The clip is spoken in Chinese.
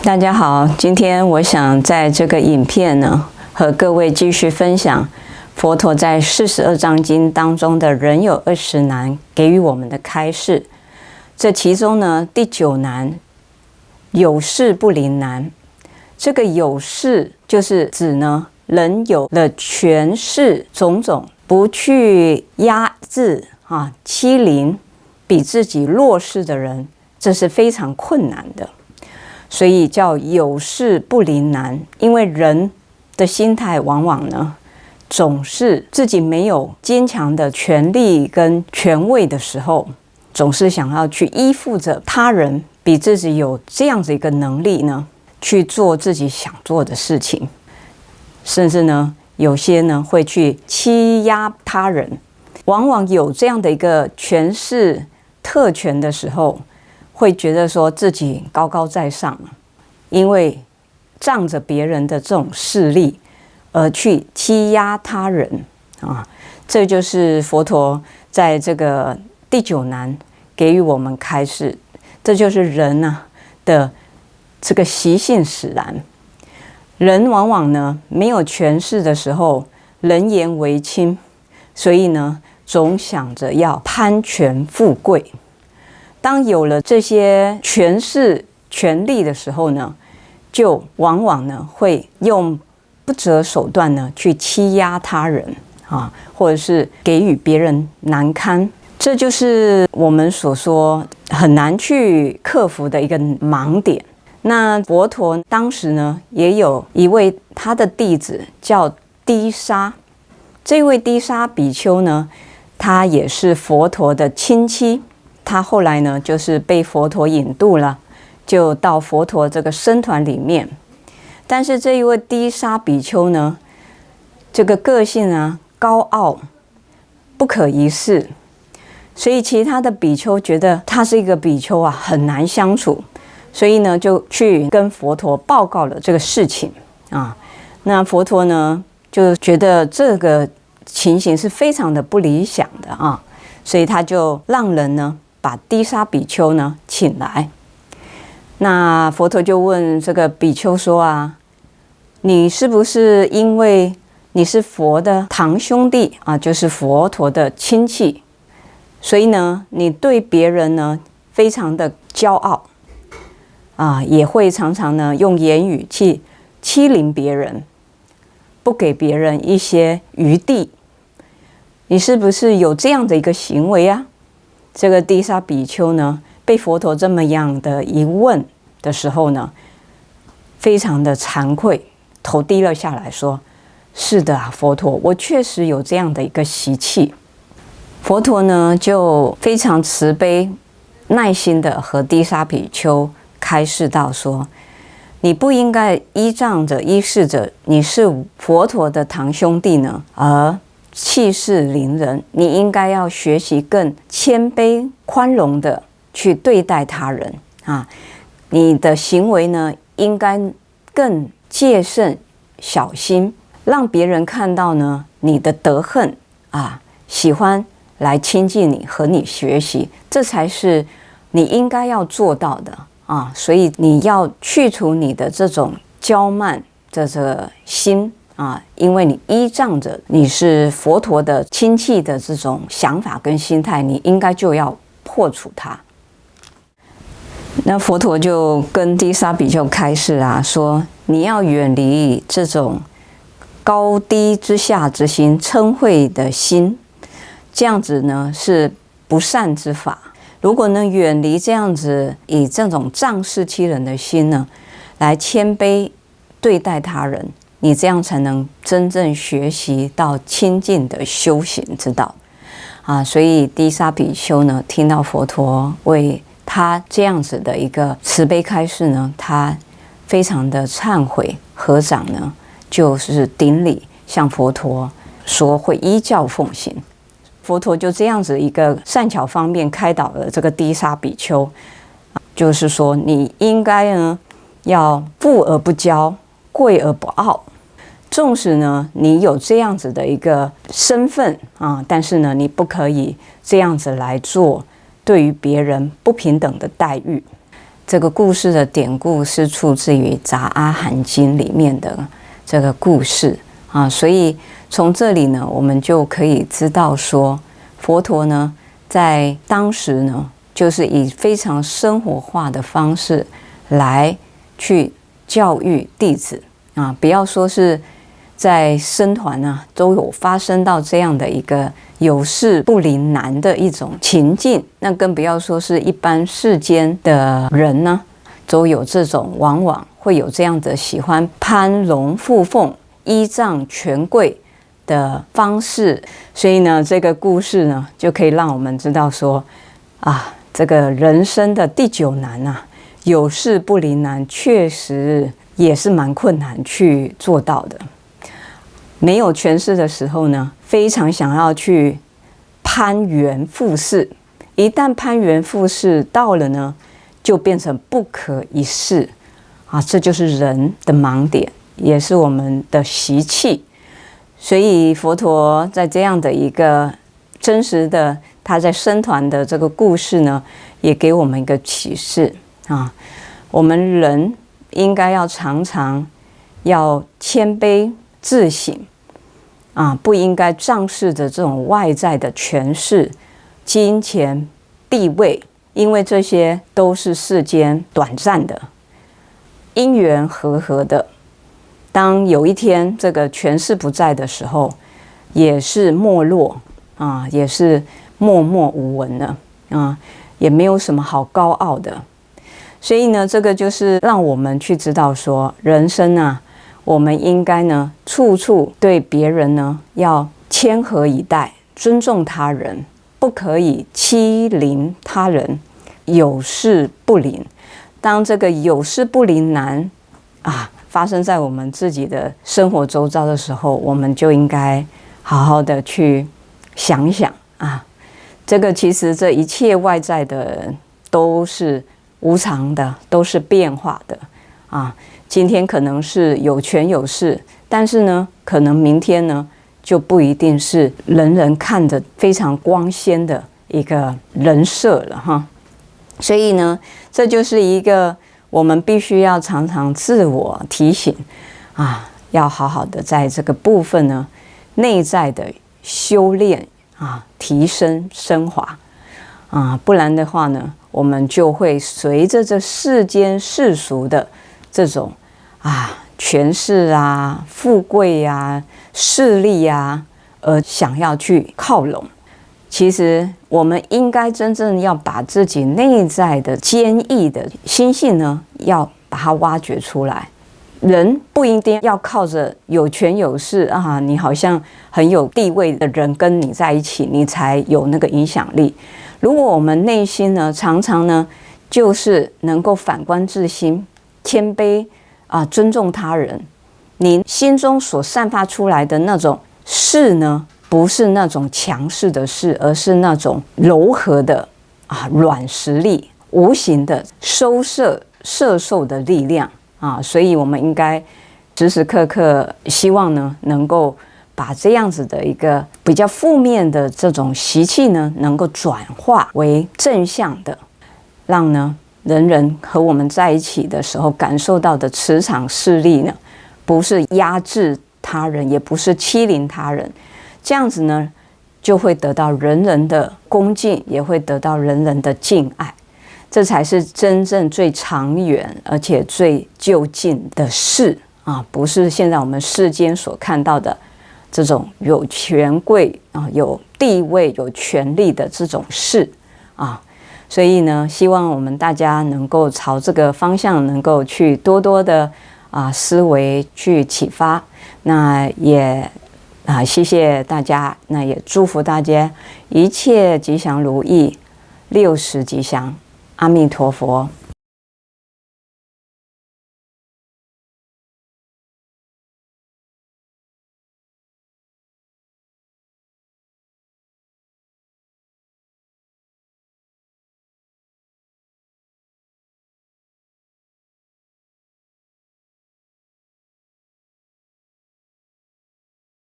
大家好，今天我想在这个影片呢，和各位继续分享佛陀在42章经当中的人有20难给予我们的开示。这其中呢，第9难有事不临难。这个有事就是指呢，人有了权势种种，不去压制欺凌比自己弱势的人，这是非常困难的。所以叫有事不临难，因为人的心态往往呢，总是自己没有坚强的权力跟权位的时候，总是想要去依附着他人，比自己有这样子一个能力呢，去做自己想做的事情，甚至呢，有些呢会去欺压他人。往往有这样的一个权势特权的时候，会觉得说自己高高在上，因为仗着别人的这种势力而去欺压他人这就是佛陀在这个第9难给予我们开示。这就是人的这个习性使然。人往往呢没有权势的时候，人言为轻，所以呢总想着要攀权富贵。当有了这些权势权力的时候呢，就往往呢会用不择手段呢去欺压他人或者是给予别人难堪。这就是我们所说很难去克服的一个盲点。那佛陀当时呢，也有一位他的弟子叫低沙。这位低沙比丘呢，他也是佛陀的亲戚。他后来呢，就是被佛陀引渡了，就到佛陀这个僧团里面。但是这一位低沙比丘呢，这个个性高傲，不可一世，所以其他的比丘觉得他是一个比丘很难相处，所以呢，就去跟佛陀报告了这个事情那佛陀呢，就觉得这个情形是非常的不理想的所以他就让人呢，把低沙比丘呢请来。那佛陀就问这个比丘说你是不是因为你是佛的堂兄弟就是佛陀的亲戚，所以呢你对别人呢非常的骄傲也会常常呢用言语去欺凌别人，不给别人一些余地，你是不是有这样的一个行为这个低沙比丘呢，被佛陀这么样的一问的时候呢，非常的惭愧，头低了下来说：是的佛陀，我确实有这样的一个习气。佛陀呢，就非常慈悲耐心的和低沙比丘开示到说：你不应该依仗着依恃着你是佛陀的堂兄弟呢，而气势凌人，你应该要学习更谦卑宽容的去对待他人你的行为呢，应该更戒慎小心，让别人看到呢你的德行喜欢来亲近你，和你学习，这才是你应该要做到的所以你要去除你的这种骄慢的这个心因为你依仗着你是佛陀的亲戚的这种想法跟心态，你应该就要破除它。那佛陀就跟低沙比丘开示说你要远离这种高低之下之心、嗔恚的心，这样子呢是不善之法。如果能远离这样子以这种仗势欺人的心呢，来谦卑对待他人，你这样才能真正学习到清净的修行之道所以低沙比丘呢，听到佛陀为他这样子的一个慈悲开示呢，他非常的忏悔，合掌呢就是顶礼向佛陀说会依教奉行。佛陀就这样子一个善巧方便开导了这个低沙比丘，就是说你应该呢要富而不骄，贵而不傲。纵使呢你有这样子的一个身份但是呢你不可以这样子来做对于别人不平等的待遇。这个故事的典故是出自于《杂阿含经》里面的这个故事啊，所以从这里呢，我们就可以知道说，佛陀呢在当时呢，就是以非常生活化的方式来去教育弟子啊，不要说是在僧团啊，都有发生到这样的一个有事不离难的一种情境，那更不要说是一般世间的人呢，都有这种往往会有这样的喜欢攀龙附凤、依仗权贵的方式。所以呢，这个故事呢，就可以让我们知道说，啊，这个人生的第9难啊，有事不离难，确实也是蛮困难去做到的。没有权势的时候呢，非常想要去攀援附势，一旦攀援附势到了呢，就变成不可一世啊！这就是人的盲点，也是我们的习气。所以佛陀在这样的一个真实的他在僧团的这个故事呢，也给我们一个启示啊，我们人应该要常常要谦卑自省啊，不应该仗势着这种外在的权势、金钱、地位，因为这些都是世间短暂的、因缘和合的。当有一天这个权势不在的时候，也是没落啊，也是默默无闻了啊，也没有什么好高傲的。所以呢，这个就是让我们去知道说，人生啊，我们应该呢，处处对别人呢要谦和以待，尊重他人，不可以欺凌他人，有事不离。当这个有事不离难啊发生在我们自己的生活周遭的时候，我们就应该好好的去想想啊，这个其实这一切外在的都是无常的，都是变化的啊。今天可能是有权有势，但是呢，可能明天呢，就不一定是人人看着非常光鲜的一个人设了哈。所以呢，这就是一个我们必须要常常自我提醒啊，要好好的在这个部分呢，内在的修炼啊，提升升华啊，不然的话呢，我们就会随着这世间世俗的这种权势啊、富贵啊、势力啊，而想要去靠拢。其实我们应该真正要把自己内在的坚毅的心性呢，要把它挖掘出来。人不一定要靠着有权有势啊，你好像很有地位的人跟你在一起，你才有那个影响力。如果我们内心呢，常常呢，就是能够反观自心，谦卑啊，尊重他人，你心中所散发出来的那种势呢，不是那种强势的势，而是那种柔和的软实力，无形的收摄摄受的力量啊。所以我们应该时时刻刻希望呢，能够把这样子的一个比较负面的这种习气呢，能够转化为正向的，让呢人人和我们在一起的时候感受到的磁场势力呢，不是压制他人，也不是欺凌他人，这样子呢，就会得到人人的恭敬，也会得到人人的敬爱，这才是真正最长远而且最就近的事啊，不是现在我们世间所看到的这种有权贵啊、有地位、有权力的这种事啊。所以呢，希望我们大家能够朝这个方向，能够去多多的思维去启发。那也谢谢大家，那也祝福大家一切吉祥如意，60吉祥，阿弥陀佛。